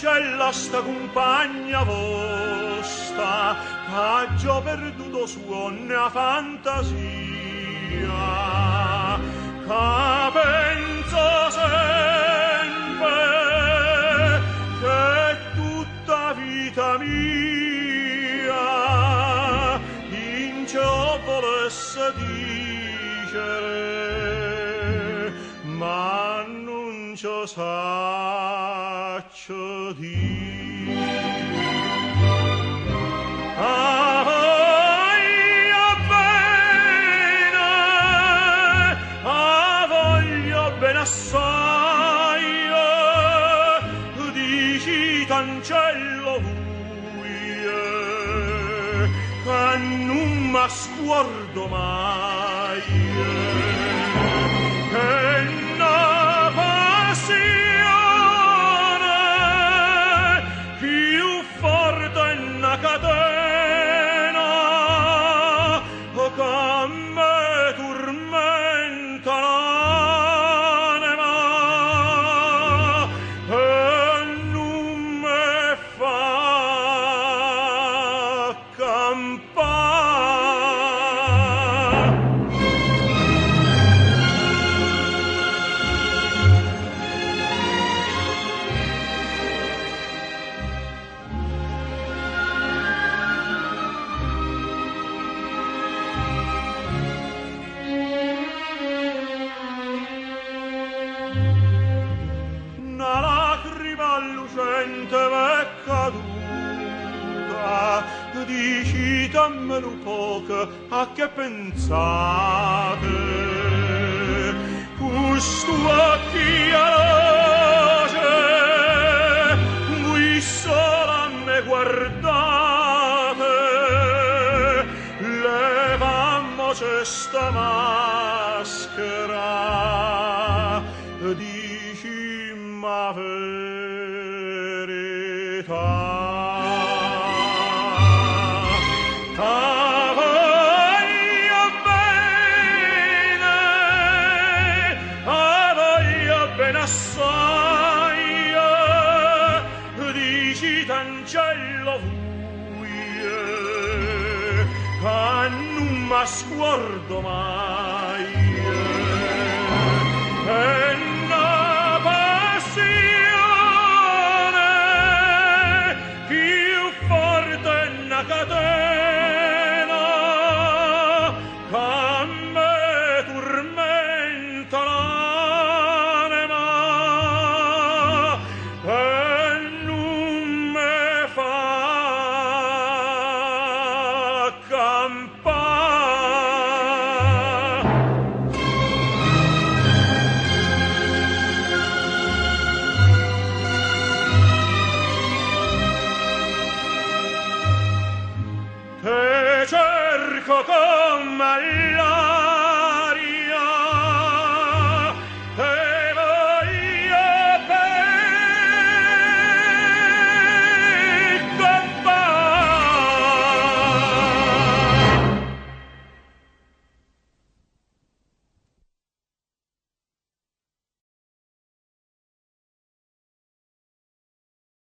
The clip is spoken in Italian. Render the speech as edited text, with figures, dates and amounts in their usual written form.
ancella sta compagna vostra, ha già perduto suona fantasia, che penso sempre che tutta vita mia in ciò volesse dicere, ma non ciò saccio dire. Ah, voglio bene assai, dici t'ancello vui, che non m'asguardo mai, che una passione più forte è una catena che me tormenta l'anima e non me fa campare. Una lacrima lucente m'è caduta, dici dammelo poco a che pensate, questo occhi alloce voi sola me guardate, levammoci sta maschera, dici ma verità. Ah, voglio bene assai, dici t'ancello vui, che non m'asguardo mai, e una passione più forte è una catena che me tormenta l'anima e non me fa campare. Te cerco come la